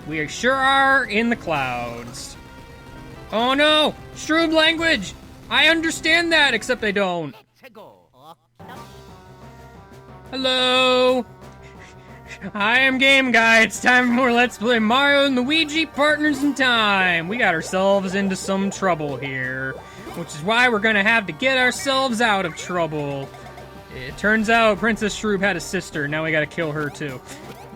We sure are in the clouds. Oh no! Shroob language! I understand that, except I don't. Hello! I am Game Guy. It's time for more Let's Play Mario and Luigi Partners in Time. We got ourselves into some trouble here, which is why we're gonna have to get ourselves out of trouble. It turns out Princess Shroob had a sister. Now we gotta kill her too.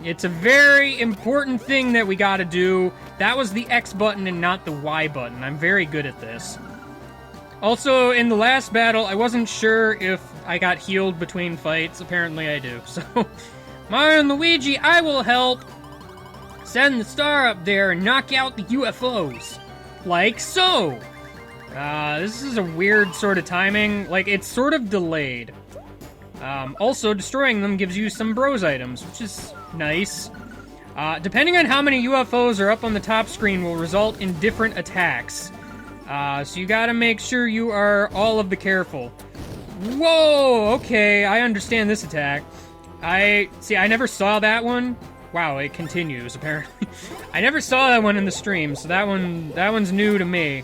It's a very important thing that we gotta do. That was the X button and not the Y button. I'm very good at this. Also, in the last battle, I wasn't sure if I got healed between fights. Apparently I do. So, Mario and Luigi, I will help send the star up there and knock out the UFOs. Like so. This is a weird sort of timing. Like, it's sort of delayed. Also, destroying them gives you some bros items, which is nice. Depending on how many UFOs are up on the top screen will result in different attacks. So you gotta make sure you are all of the careful. Whoa, okay, I understand this attack. I never saw that one. Wow, it continues, apparently. I never saw that one in the stream, so that one's new to me.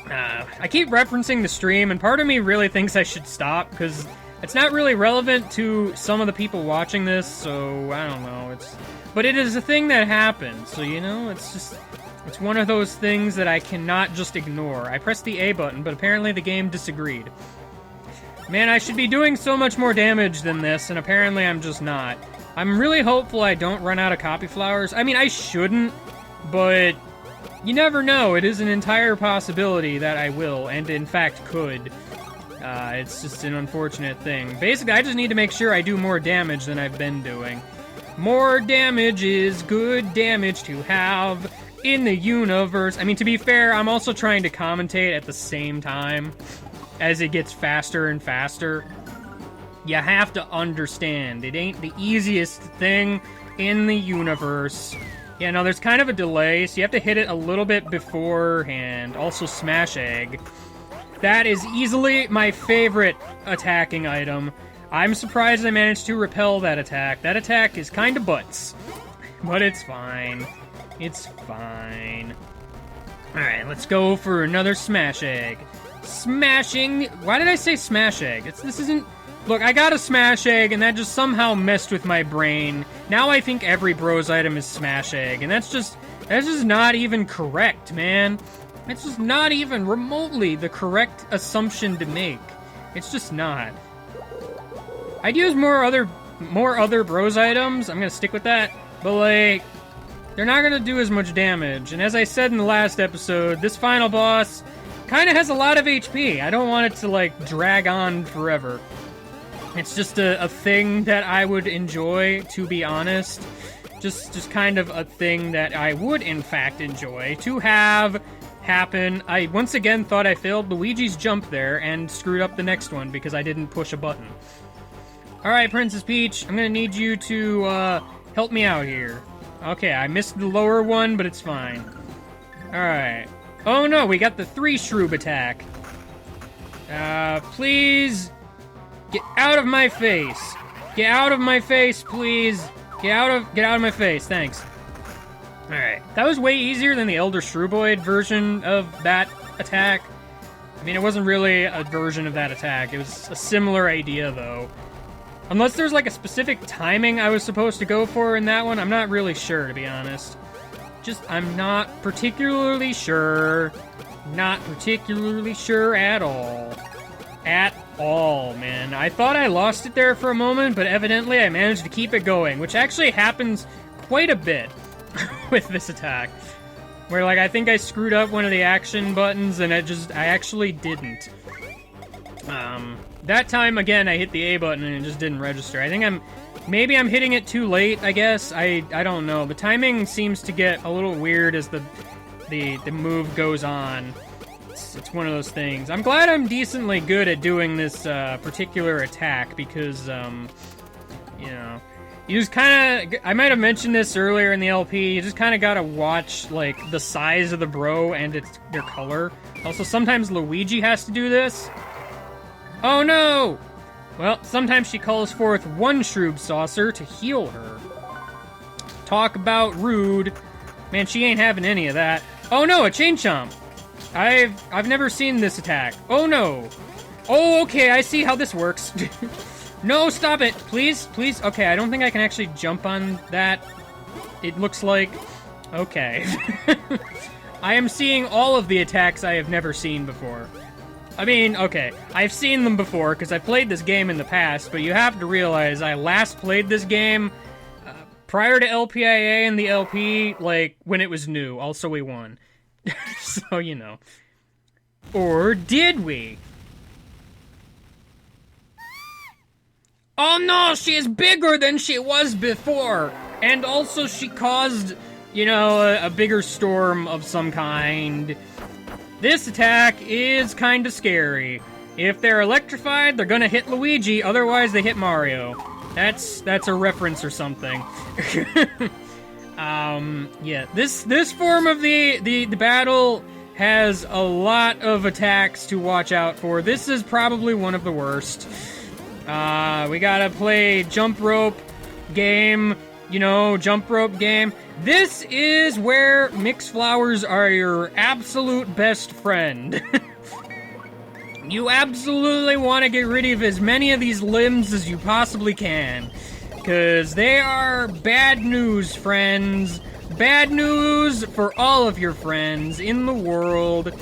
I keep referencing the stream, and part of me really thinks I should stop, because it's not really relevant to some of the people watching this, so I don't know. But it is a thing that happens, so you know, it's one of those things that I cannot just ignore. I pressed the A button, but apparently the game disagreed. Man, I should be doing so much more damage than this, and apparently I'm just not. I'm really hopeful I don't run out of copy flowers. I mean, I shouldn't, but you never know. It is an entire possibility that I will, and in fact could. It's just an unfortunate thing. Basically, I just need to make sure I do more damage than I've been doing. More damage is good damage to have in the universe. I mean, to be fair, I'm also trying to commentate at the same time as it gets faster and faster. You have to understand, it ain't the easiest thing in the universe. Yeah, no, there's kind of a delay, so you have to hit it a little bit beforehand. Also, Smash Egg. That is easily my favorite attacking item. I'm surprised I managed to repel that attack. That attack is kind of butts. But it's fine. It's fine. Alright, let's go for another Smash Egg. Smashing... Why did I say Smash Egg? This isn't... Look, I got a Smash Egg, and that just somehow messed with my brain. Now I think every Bros item is Smash Egg, and that's just not even correct, man. It's just not even remotely the correct assumption to make. It's just not. I'd use more other Bros items. I'm gonna stick with that. But, like, they're not gonna do as much damage. And as I said in the last episode, this final boss kind of has a lot of HP. I don't want it to, like, drag on forever. It's just a thing that I would enjoy, to be honest. Just kind of a thing that I would, in fact, enjoy to have happen. I once again thought I failed Luigi's jump there and screwed up the next one because I didn't push a button. Alright, Princess Peach, I'm gonna need you to help me out here. Okay, I missed the lower one, but it's fine. Alright. Oh no, we got the 3 Shroob attack. Please get out of my face. Get out of my face, please. Get out of my face, thanks. Alright, that was way easier than the Elder Shrooboid version of that attack. I mean, it wasn't really a version of that attack. It was a similar idea, though. Unless there's, like, a specific timing I was supposed to go for in that one, I'm not really sure, to be honest. I'm not particularly sure. Not particularly sure at all. At all, man. I thought I lost it there for a moment, but evidently I managed to keep it going, which actually happens quite a bit with this attack. Where, like, I think I screwed up one of the action buttons, and I actually didn't. That time, again, I hit the A button and it just didn't register. I think maybe I'm hitting it too late, I guess. I don't know. The timing seems to get a little weird as the move goes on. It's one of those things. I'm glad I'm decently good at doing this particular attack because, you know, you just kind of... I might have mentioned this earlier in the LP. You just kind of gotta watch, like, the size of the bro and their color. Also, sometimes Luigi has to do this. Oh no! Well, sometimes she calls forth one Shroob saucer to heal her. Talk about rude. Man, she ain't having any of that. Oh no, a chain chomp. I've never seen this attack. Oh no. Oh, okay, I see how this works. No, stop it. Please, please. Okay, I don't think I can actually jump on that. It looks like... Okay. I am seeing all of the attacks I have never seen before. I mean, okay, I've seen them before because I played this game in the past, but you have to realize I last played this game prior to LPIA and the LP, like, when it was new. Also, we won. So, you know. Or did we? Oh no, she is bigger than she was before! And also she caused, you know, a bigger storm of some kind. This attack is kind of scary. If they're electrified, they're gonna hit Luigi, otherwise they hit Mario. That's a reference or something. Yeah, this form of the battle has a lot of attacks to watch out for. This is probably one of the worst. We gotta play jump rope game, you know, jump rope game. This is where mixed flowers are your absolute best friend. You absolutely want to get rid of as many of these limbs as you possibly can. Because they are bad news, friends. Bad news for all of your friends in the world.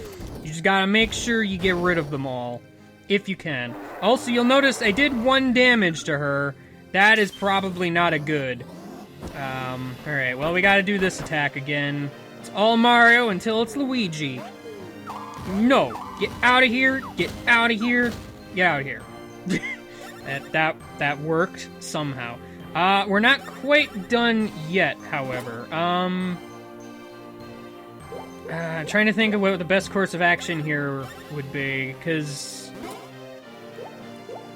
You just gotta make sure you get rid of them all. If you can. Also, you'll notice I did 1 damage to her. That is probably not a good. Alright, well, we gotta do this attack again. It's all Mario until it's Luigi. No! Get out of here! Get out of here! Get out of here. That worked somehow. We're not quite done yet, however. Trying to think of what the best course of action here would be, because...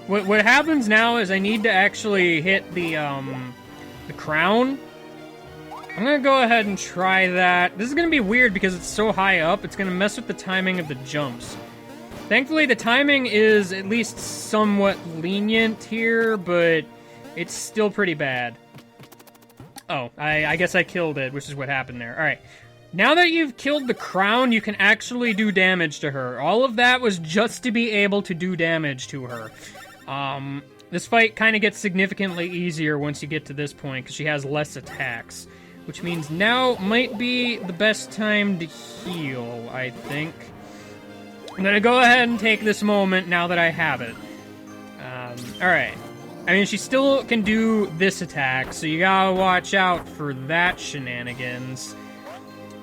What happens now is I need to actually hit the crown. I'm gonna go ahead and try that. This is gonna be weird because it's so high up, it's gonna mess with the timing of the jumps. Thankfully, the timing is at least somewhat lenient here, but it's still pretty bad. Oh, I guess I killed it, which is what happened there. Alright. Now that you've killed the crown, you can actually do damage to her. All of that was just to be able to do damage to her. This fight kind of gets significantly easier once you get to this point, because she has less attacks. Which means now might be the best time to heal, I think. I'm gonna go ahead and take this moment now that I have it. Alright. I mean, she still can do this attack, so you gotta watch out for that shenanigans.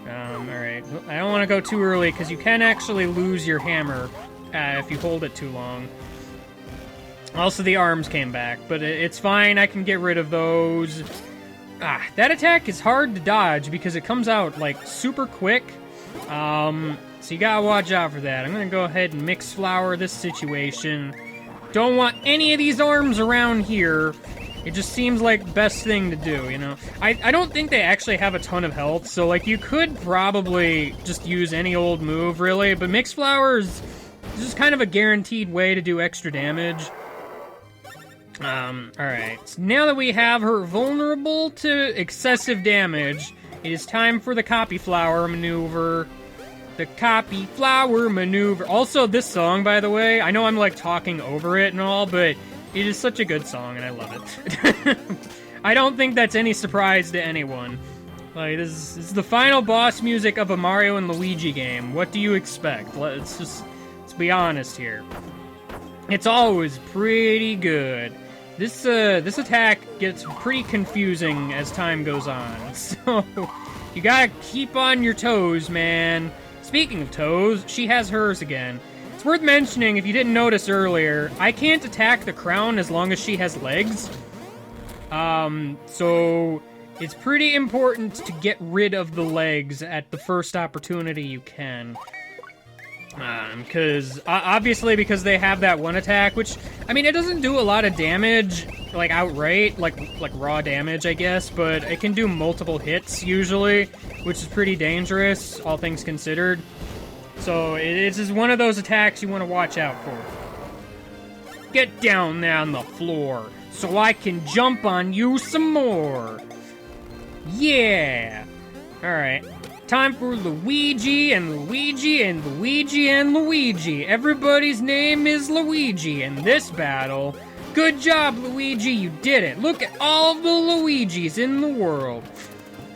Alright. I don't want to go too early, because you can actually lose your hammer if you hold it too long. Also, the arms came back, but it's fine. I can get rid of those. That attack is hard to dodge because it comes out, like, super quick. So you gotta watch out for that. I'm gonna go ahead and mix flower this situation. Don't want any of these arms around here. It just seems like the best thing to do, you know? I don't think they actually have a ton of health, so, like, you could probably just use any old move, really, but mix flower is just kind of a guaranteed way to do extra damage. Alright. So now that we have her vulnerable to excessive damage, it is time for the copy flower maneuver. The copy flower maneuver. Also, this song, by the way, I know I'm, like, talking over it and all, but it is such a good song, and I love it. I don't think that's any surprise to anyone. Like, this is the final boss music of a Mario and Luigi game. What do you expect? Let's be honest here. It's always pretty good. This attack gets pretty confusing as time goes on, so you gotta keep on your toes, man. Speaking of toes, she has hers again. It's worth mentioning, if you didn't notice earlier, I can't attack the crown as long as she has legs. So it's pretty important to get rid of the legs at the first opportunity you can. Obviously because they have that one attack, which, I mean, it doesn't do a lot of damage, like, outright, like raw damage, I guess, but it can do multiple hits, usually, which is pretty dangerous, all things considered. So, it's just one of those attacks you want to watch out for. Get down there on the floor, so I can jump on you some more! Yeah! Alright. Time for Luigi and Luigi and Luigi and Luigi. Everybody's name is Luigi in this battle. Good job, Luigi, you did it. Look at all the Luigis in the world.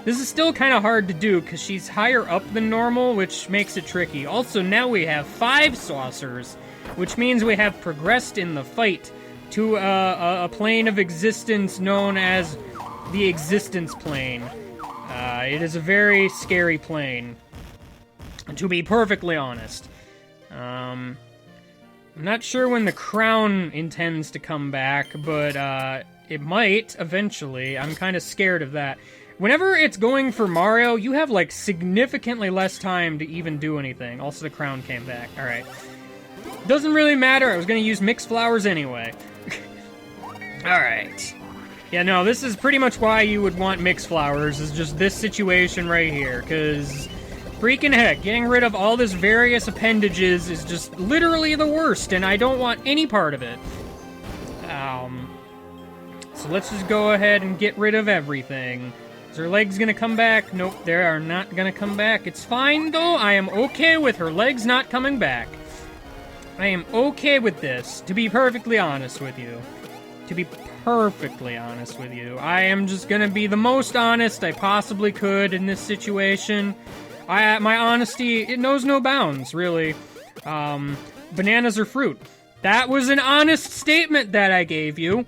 This is still kind of hard to do because she's higher up than normal, which makes it tricky. Also, now we have 5 saucers, which means we have progressed in the fight to a plane of existence known as the existence plane. It is a very scary plane, to be perfectly honest. I'm not sure when the crown intends to come back, but it might eventually. I'm kind of scared of that. Whenever it's going for Mario, you have, like, significantly less time to even do anything. Also, the crown came back. Alright. Doesn't really matter. I was gonna use mixed flowers anyway. Alright. Yeah, no, this is pretty much why you would want mixed flowers, is just this situation right here, because freaking heck, getting rid of all this various appendages is just literally the worst, and I don't want any part of it. So let's just go ahead and get rid of everything. Is her legs gonna come back? Nope, they are not gonna come back. It's fine, though. I am okay with her legs not coming back. I am okay with this, to be perfectly honest with you. To be perfectly honest with you. I am just gonna be the most honest I possibly could in this situation. My honesty, it knows no bounds, really. Bananas are fruit. That was an honest statement that I gave you.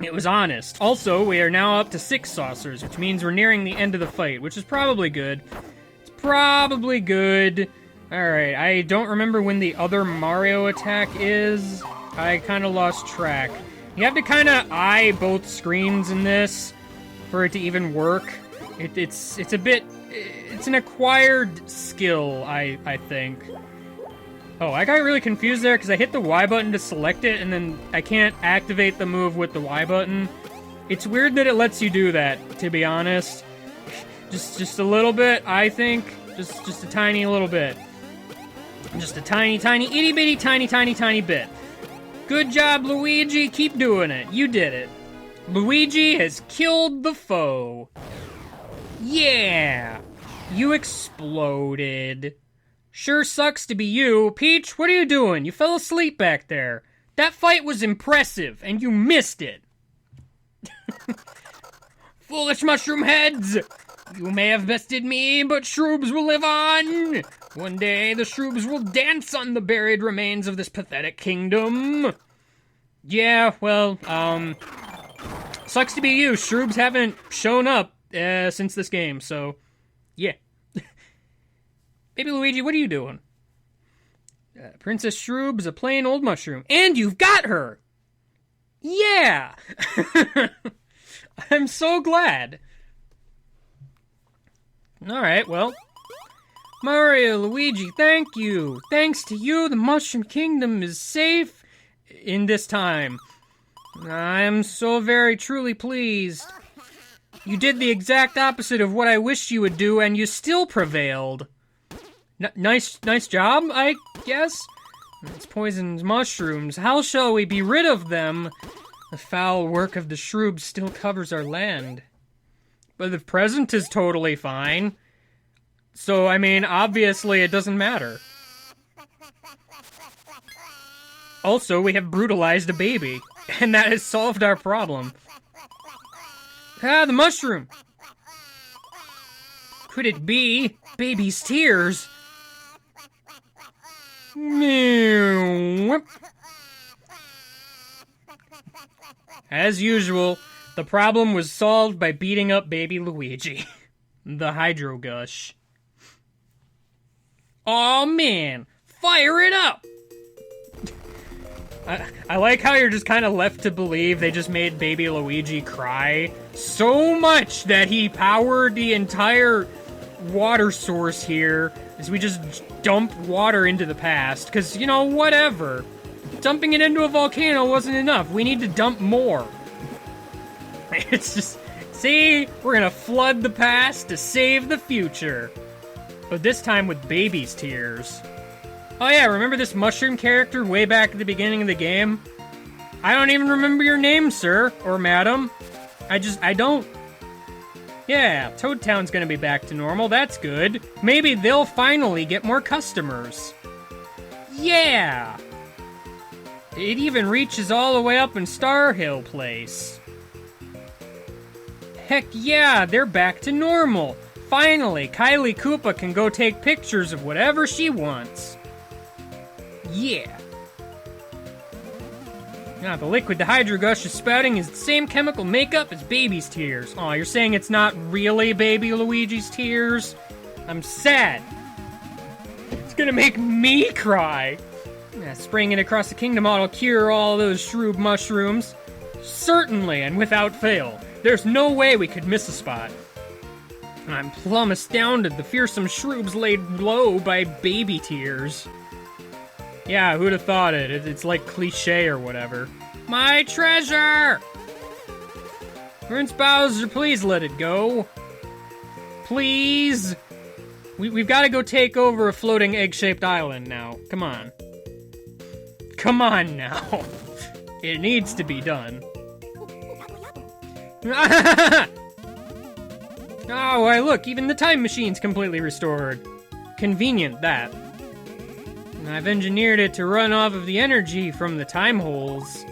It was honest. Also, we are now up to 6 saucers, which means we're nearing the end of the fight, which is probably good. It's probably good. Alright, I don't remember when the other Mario attack is. I kind of lost track. You have to kind of eye both screens in this for it to even work. It's a bit... It's an acquired skill, I think. Oh, I got really confused there because I hit the Y button to select it, and then I can't activate the move with the Y button. It's weird that it lets you do that, to be honest. Just a little bit, I think. Just a tiny little bit. Just a tiny, itty-bitty, tiny bit. Good job, Luigi. Keep doing it. You did it. Luigi has killed the foe. Yeah! You exploded. Sure sucks to be you. Peach, what are you doing? You fell asleep back there. That fight was impressive, and you missed it. Foolish mushroom heads! You may have bested me, but Shroobs will live on! One day, the Shroobs will dance on the buried remains of this pathetic kingdom. Yeah, well, sucks to be you. Shroobs haven't shown up since this game, so, yeah. Baby Luigi, what are you doing? Princess Shroob's a plain old mushroom. And you've got her! Yeah! I'm so glad. Alright, well. Mario, Luigi, thank you. Thanks to you, the Mushroom Kingdom is safe in this time. I am so very truly pleased. You did the exact opposite of what I wished you would do, and you still prevailed. Nice job, I guess? It's poisoned mushrooms. How shall we be rid of them? The foul work of the Shroob still covers our land. But the present is totally fine. So, I mean, obviously it doesn't matter. Also, we have brutalized a baby, and that has solved our problem. Ah, the mushroom! Could it be baby's tears? As usual, the problem was solved by beating up baby Luigi. The Hydro Gush. Aw, man! Fire it up! I like how you're just kind of left to believe they just made baby Luigi cry so much that he powered the entire water source here as we just dump water into the past. Because, you know, whatever. Dumping it into a volcano wasn't enough. We need to dump more. It's just... See? We're gonna flood the past to save the future. But this time with baby's tears. Oh yeah, remember this mushroom character way back at the beginning of the game? I don't even remember your name, sir. Or madam. I don't. Yeah, Toad Town's gonna be back to normal, that's good. Maybe they'll finally get more customers. Yeah! It even reaches all the way up in Star Hill Place. Heck yeah, they're back to normal. Finally, Kylie Koopa can go take pictures of whatever she wants. Yeah. Now, the liquid the Hydro Gush is spouting is the same chemical makeup as baby's tears. Aw, you're saying it's not really baby Luigi's tears? I'm sad. It's gonna make me cry. Spraying it across the kingdom ought to cure all those Shroob mushrooms. Certainly, and without fail. There's no way we could miss a spot. I'm plumb astounded the fearsome Shroob's laid low by baby tears. Yeah, who'd have thought it? It's like cliche or whatever. My treasure! Prince Bowser, please let it go. Please? We've got to go take over a floating egg-shaped island now. Come on. Come on now. It needs to be done. Oh, why look, even the time machine's completely restored. Convenient, that. I've engineered it to run off of the energy from the time holes.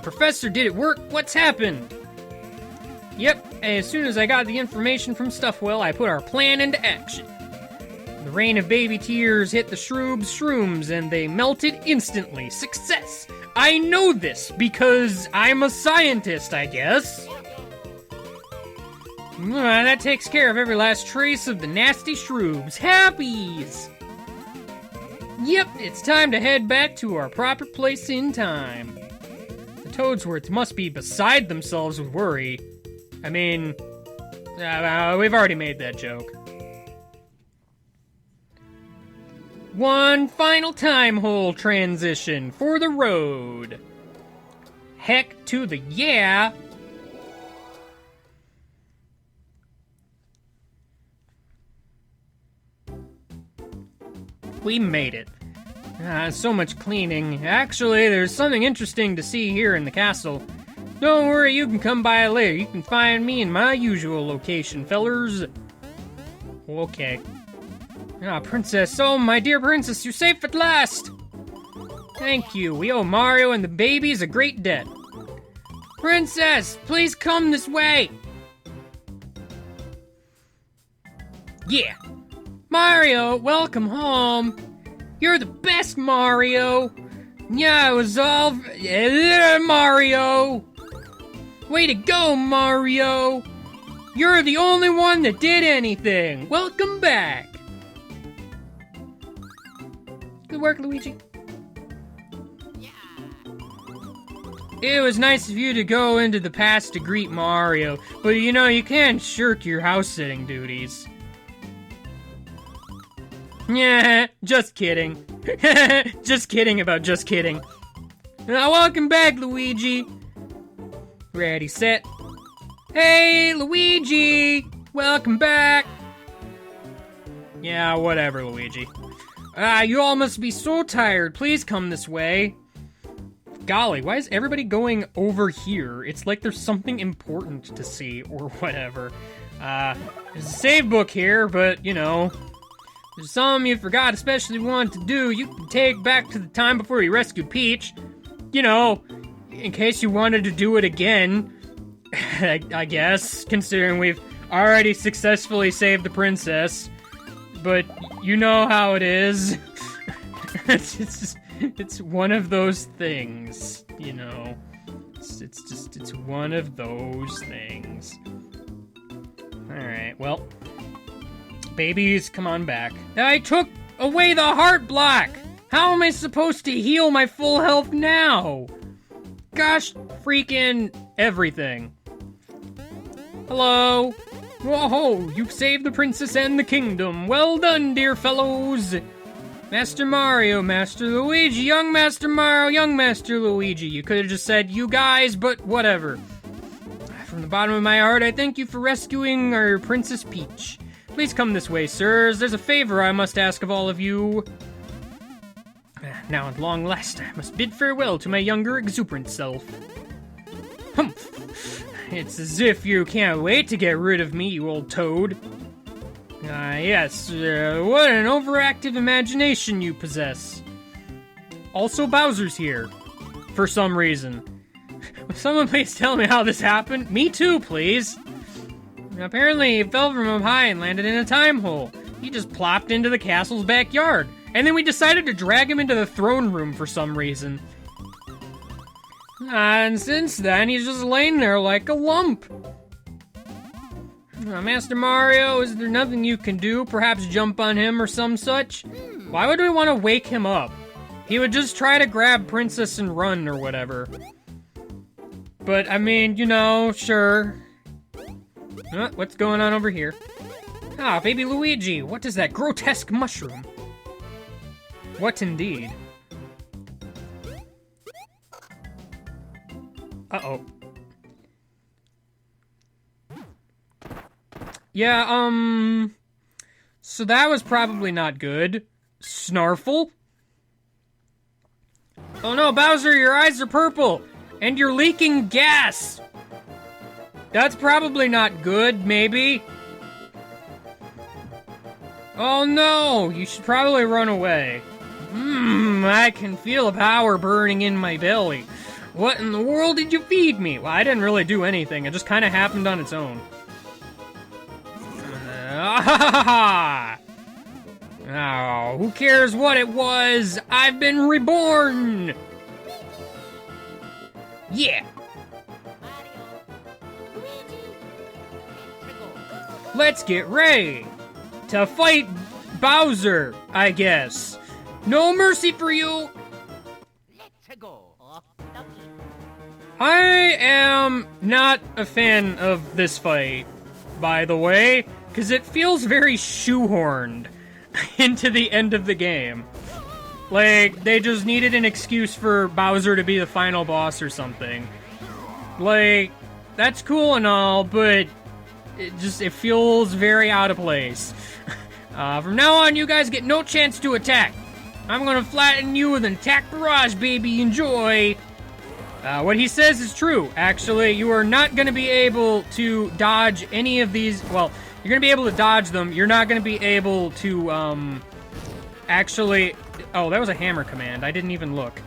Professor, did it work? What's happened? Yep, as soon as I got the information from Stuffwell, I put our plan into action. The rain of baby tears hit the Shroob's shrooms, and they melted instantly. Success! I know this, because I'm a scientist, I guess. That takes care of every last trace of the nasty Shroobs. Happies! Yep, it's time to head back to our proper place in time. The Toadsworths must be beside themselves with worry. I mean, we've already made that joke. One final time hole transition for the road. Heck to the yeah. We made it. So much cleaning. Actually, there's something interesting to see here in the castle. Don't worry, you can come by later. You can find me in my usual location, fellers. Okay. Princess. Oh, my dear princess, you're safe at last. Thank you. We owe Mario and the babies a great debt. Princess, please come this way. Yeah. Mario, welcome home. You're the best, Mario. Yeah, it was all... Mario. Way to go, Mario. You're the only one that did anything. Welcome back. Good work, Luigi. It was nice of you to go into the past to greet Mario, but you know, you can't shirk your house-sitting duties. Yeah, just kidding. Just kidding about just kidding. Welcome back, Luigi. Ready, set. Hey, Luigi! Welcome back! Yeah, whatever, Luigi. You all must be so tired. Please come this way. Golly, why is everybody going over here? It's like there's something important to see, or whatever. There's a save book here, but, you know... There's some you forgot especially wanted to do. You can take back to the time before you rescued Peach. You know, in case you wanted to do it again. I guess, considering we've already successfully saved the princess. But you know how it is. It's one of those things, you know. It's one of those things. Alright, well... Babies, come on back. I took away the heart block! How am I supposed to heal my full health now? Gosh, freaking everything. Hello? Whoa, you've saved the princess and the kingdom. Well done, dear fellows. Master Mario, Master Luigi, young Master Mario, young Master Luigi. You could have just said you guys, but whatever. From the bottom of my heart, I thank you for rescuing our Princess Peach. Please come this way, sirs. There's a favor I must ask of all of you. Now, at long last, I must bid farewell to my younger, exuberant self. Humph. It's as if you can't wait to get rid of me, you old toad. Yes, what an overactive imagination you possess. Also, Bowser's here. For some reason. Will someone please tell me how this happened? Me too, please. Apparently, he fell from up high and landed in a time hole. He just plopped into the castle's backyard. And then we decided to drag him into the throne room for some reason. And since then, he's just laying there like a lump. Master Mario, is there nothing you can do? Perhaps jump on him or some such? Why would we want to wake him up? He would just try to grab Princess and run or whatever. But, I mean, you know, sure. What's going on over here? Ah, baby Luigi, what is that grotesque mushroom? What indeed? Uh-oh. Yeah, so that was probably not good. Snarfle? Oh no, Bowser, your eyes are purple! And you're leaking gas! That's probably not good, maybe? Oh no, you should probably run away. I can feel the power burning in my belly. What in the world did you feed me? Well, I didn't really do anything, it just kind of happened on its own. Oh, who cares what it was? I've been reborn! Yeah! Let's get ready to fight Bowser, I guess. No mercy for you! I am not a fan of this fight, by the way, because it feels very shoehorned into the end of the game. Like, they just needed an excuse for Bowser to be the final boss or something. Like, that's cool and all, but it feels very out of place. From now on, you guys get no chance to attack. I'm gonna flatten you with an attack barrage, baby. Enjoy. What he says is true, actually. You are not gonna be able to dodge any of these. Well, you're gonna be able to dodge them. You're not gonna be able to, actually. Oh, that was a hammer command. I didn't even look.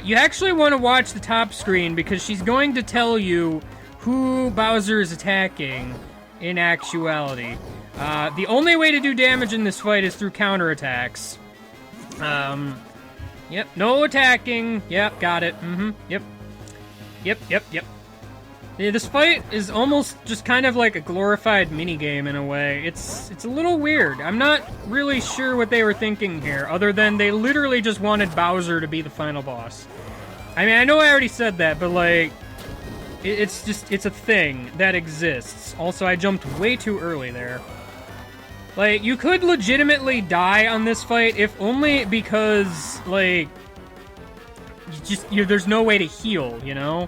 You actually want to watch the top screen because she's going to tell you who Bowser is attacking in actuality. The only way to do damage in this fight is through counterattacks. Yep, no attacking. Yep, got it. Yep. Yeah, this fight is almost just kind of like a glorified minigame in a way. It's a little weird. I'm not really sure what they were thinking here, other than they literally just wanted Bowser to be the final boss. I mean, I know I already said that, but like, it's a thing that exists. Also, I jumped way too early there. Like, you could legitimately die on this fight, if only because, like, there's no way to heal, you know?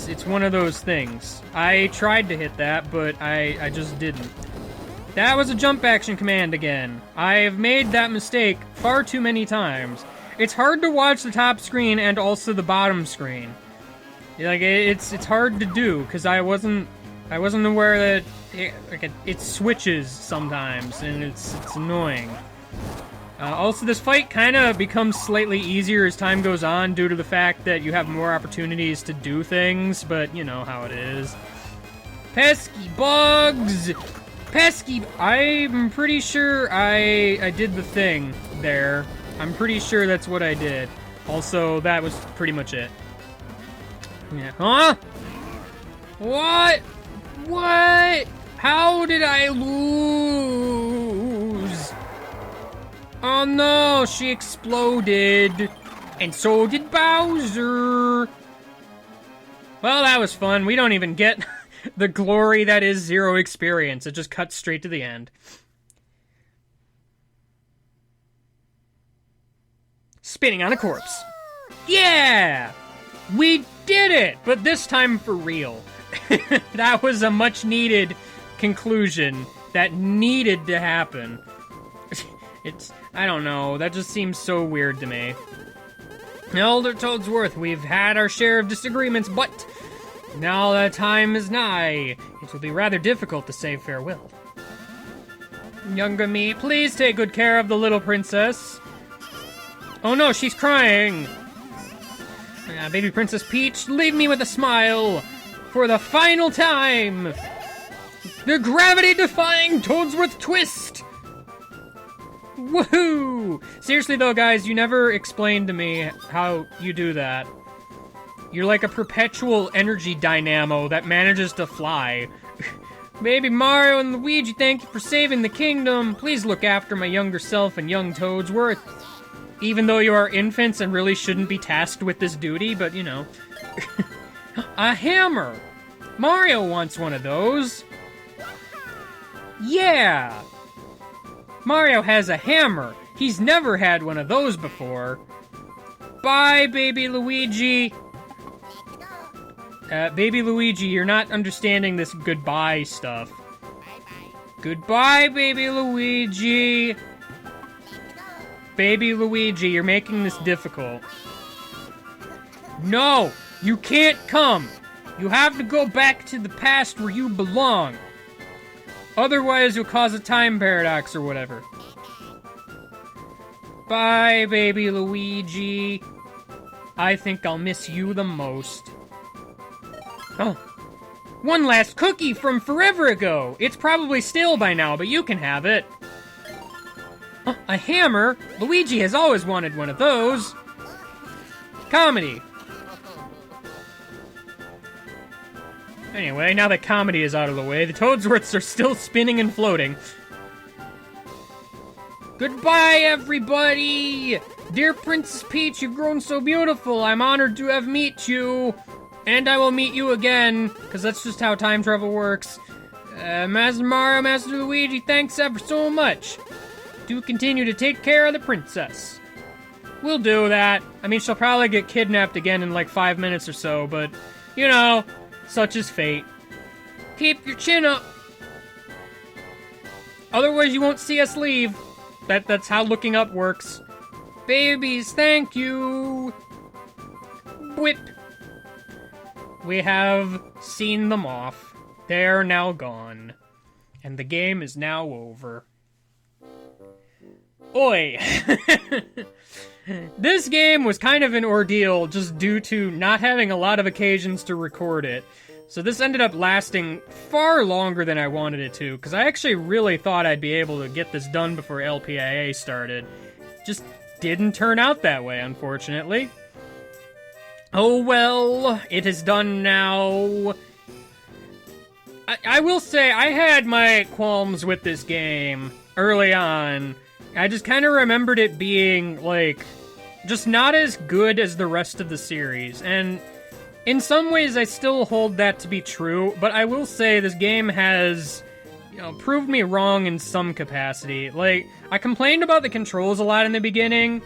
It's one of those things. I tried to hit that, but I just didn't. That was a jump action command again. I've made that mistake far too many times. It's hard to watch the top screen and also the bottom screen. Like, it's hard to do, because I wasn't aware that it switches sometimes, and it's annoying. Also, this fight kind of becomes slightly easier as time goes on due to the fact that you have more opportunities to do things, but you know how it is. Pesky bugs! Pesky... I'm pretty sure I did the thing there. I'm pretty sure that's what I did. Also, that was pretty much it. Yeah. Huh? What? What? How did I lose? Oh no, she exploded. And so did Bowser. Well, that was fun. We don't even get the glory that is zero experience. It just cuts straight to the end. Spinning on a corpse. Yeah! We did it! But this time for real. That was a much needed conclusion that needed to happen. I don't know, that just seems so weird to me. Elder Toadsworth, we've had our share of disagreements, but Now that time is nigh. It will be rather difficult to say farewell. Younger me, please take good care of the little princess. Oh no, she's crying. Baby Princess Peach, leave me with a smile. For the final time. The gravity-defying Toadsworth twist. Woohoo! Seriously though, guys, you never explained to me how you do that. You're like a perpetual energy dynamo that manages to fly. Baby Mario and Luigi, thank you for saving the kingdom. Please look after my younger self and young Toadsworth. Even though you are infants and really shouldn't be tasked with this duty, but you know. A hammer! Mario wants one of those. Yeah! Mario has a hammer. He's never had one of those before. Bye, baby Luigi. Baby Luigi, you're not understanding this goodbye stuff. Goodbye, baby Luigi. Baby Luigi, you're making this difficult. No, you can't come. You have to go back to the past where you belong. Otherwise, you'll cause a time paradox or whatever. Bye, baby Luigi. I think I'll miss you the most. Oh. One last cookie from forever ago. It's probably stale by now, but you can have it. A hammer? Luigi has always wanted one of those. Comedy. Anyway, now that comedy is out of the way, the Toadsworths are still spinning and floating. Goodbye, everybody! Dear Princess Peach, you've grown so beautiful. I'm honored to have met you. And I will meet you again, because that's just how time travel works. Master Mario, Master Luigi, thanks ever so much. Do continue to take care of the princess. We'll do that. I mean, she'll probably get kidnapped again in like 5 minutes or so, but, you know, such is fate. Keep your chin up. Otherwise, you won't see us leave. That's how looking up works. Babies, thank you. Whip. We have seen them off. They're now gone. And the game is now over. Oi! This game was kind of an ordeal just due to not having a lot of occasions to record it. So this ended up lasting far longer than I wanted it to, because I actually really thought I'd be able to get this done before LPIA started. Just didn't turn out that way, unfortunately. Oh well, it is done now. I will say, I had my qualms with this game early on. I just kind of remembered it being, like, just not as good as the rest of the series. And in some ways, I still hold that to be true, but I will say this game has, you know, proved me wrong in some capacity. Like, I complained about the controls a lot in the beginning.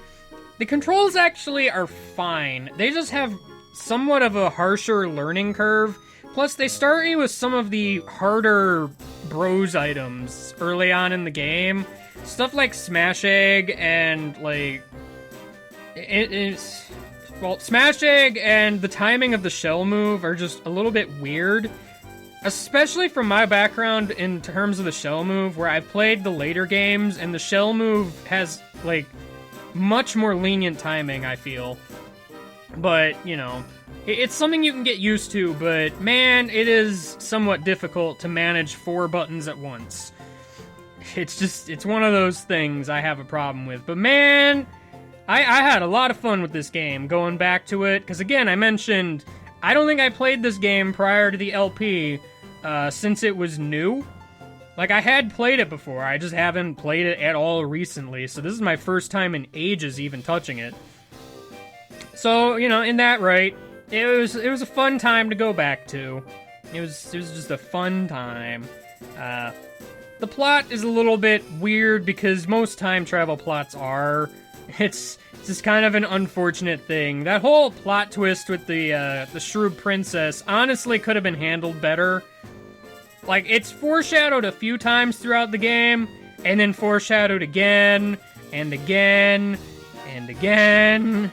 The controls actually are fine. They just have somewhat of a harsher learning curve. Plus, they start you with some of the harder bros items early on in the game. Stuff like Smash Egg and, like... Well, Smash Egg and the timing of the shell move are just a little bit weird. Especially from my background in terms of the shell move, where I've played the later games, and the shell move has, like, much more lenient timing, I feel. But, you know, it's something you can get used to, but man, it is somewhat difficult to manage 4 buttons at once. It's one of those things I have a problem with. But man, I had a lot of fun with this game, going back to it, because again, I mentioned, I don't think I played this game prior to the LP, since it was new. Like, I had played it before, I just haven't played it at all recently, so this is my first time in ages even touching it. So, you know, in that right, it was a fun time to go back to. It was just a fun time. The plot is a little bit weird because most time travel plots are. It's just kind of an unfortunate thing. That whole plot twist with the Shroob princess honestly could have been handled better. Like, it's foreshadowed a few times throughout the game, and then foreshadowed again, and again, and again.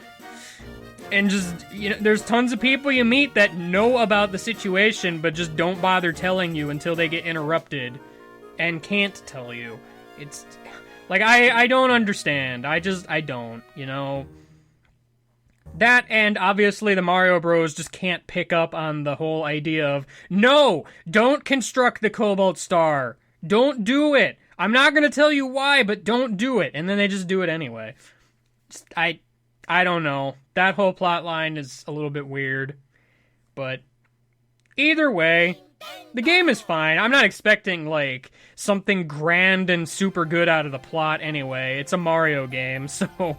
And just, you know, there's tons of people you meet that know about the situation, but just don't bother telling you until they get interrupted and can't tell you. It's, like, I don't understand. I don't, you know. That, and obviously the Mario Bros. Just can't pick up on the whole idea of, no, don't construct the Cobalt Star. Don't do it. I'm not gonna tell you why, but don't do it. And then they just do it anyway. Just, I don't know. That whole plot line is a little bit weird. But either way, the game is fine. I'm not expecting, like, something grand and super good out of the plot anyway. It's a Mario game, so...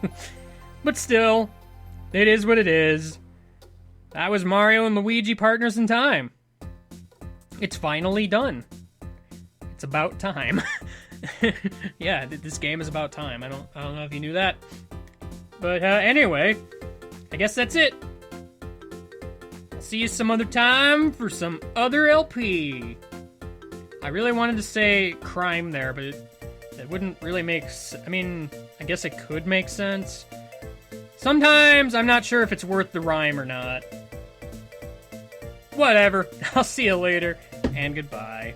But still, it is what it is. That was Mario and Luigi Partners in Time. It's finally done. It's about time. Yeah, this game is about time. I don't know if you knew that. But anyway, I guess that's it. I'll see you some other time for some other LP. I really wanted to say crime there, but it wouldn't really make I mean, I guess it could make sense. Sometimes I'm not sure if it's worth the rhyme or not. Whatever. I'll see you later, and goodbye.